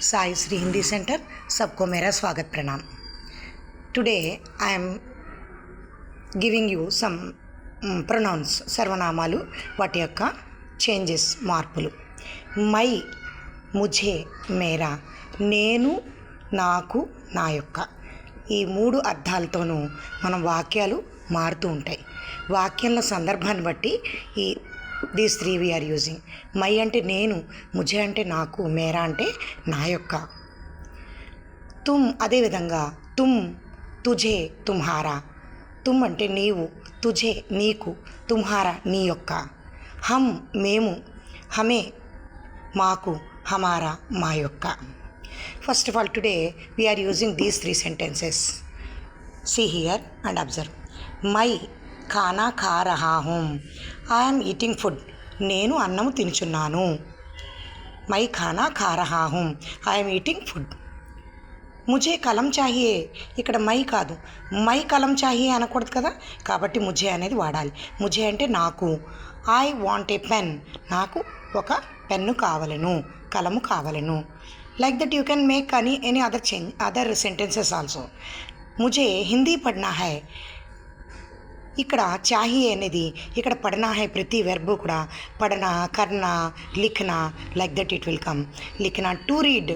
Sai Shri Hindi centre सबको मेरा स्वागत प्रणाम। Today I am giving you some pronouns सर्वनामालु वाటి యొక్క చేంజెస్ మార్పులు। మై, ముझे, మేరా, నేను, నాకు, నా యొక్క ఈ మూడు అర్థాలతోనూ మనం వాక్యాలు మారుతూ ఉంటాయి। వాక్యంలో సందర్భాన్ని బట్టి ఈ these three we are using. My అంటే నేను, ముझे అంటే నాకు, మేరా అంటే నా యొక్క। తుమ్ అదేవిధంగా తుమ్, తుझे, తుమ్హారా। తుమ్ అంటే నీవు, తుझे నీకు, తుమ్హారా నీ యొక్క। హమ్ మేము, హమే మాకు, హమారా మా యొక్క। First of all today we are using these three sentences. See here and observe. మై ఖానా ఖా రహా హూం, ఐఎమ్ ఈటింగ్ ఫుడ్ నేను అన్నము తినుచున్నాను। మై ఖానా ఖా రహా హూం, ఐఎమ్ ఈటింగ్ ఫుడ్। ముझे కలం చాహియే, ఇక్కడ మై కాదు, మై కలం చాహియే అనకూడదు కదా, కాబట్టి ముझे అనేది వాడాలి। ముझे అంటే నాకు। ఐ వాంట్ ఏ పెన్, నాకు ఒక పెన్ను కావలను, కలము కావలను। Like that you can make any other sentences also. ముझे హిందీ పढ़ना है, ఇక్కడ చాహియే అనేది ఇక్కడ పढ़ना है ప్రతి వెర్బ్ కూడా పढ़ना, करना, लिखना, like that it will come. लिखना, to read,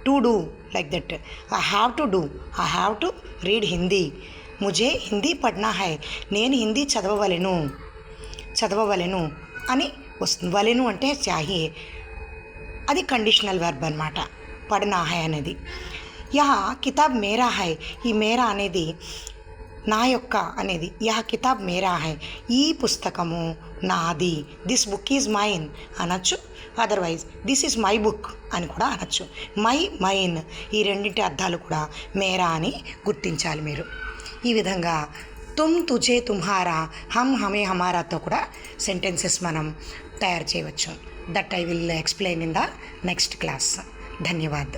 to do, like that. I have to do, I have to read Hindi. ముझे హిందీ పढ़ना है, నేను హిందీ చదవవలెను అని వస్తుంది। వలెను అంటే చాహియే, అది కండిషనల్ వెర్బ్ అనమాట పढ़ना है అనేది। యహ కితాబ్ మేరా హై, ఈ మేరా అనేది నా యొక్క అనేది। యహ కితాబ్ మేరా హై, ఈ పుస్తకము నాది। దిస్ బుక్ ఈజ్ మైన్ అనొచ్చు, otherwise this is my book అని కూడా అనొచ్చు। మై, మైన్ ఈ రెండింటి అర్థాలు కూడా మేరా అని గుర్తించాలి మీరు। ఈ విధంగా తుమ్, తుझे, తుమ్హారా, హమ్, హమే, హమారాతో కూడా సెంటెన్సెస్ మనం తయారు చేయవచ్చు। That I will explain in the next class. ధన్యవాద్।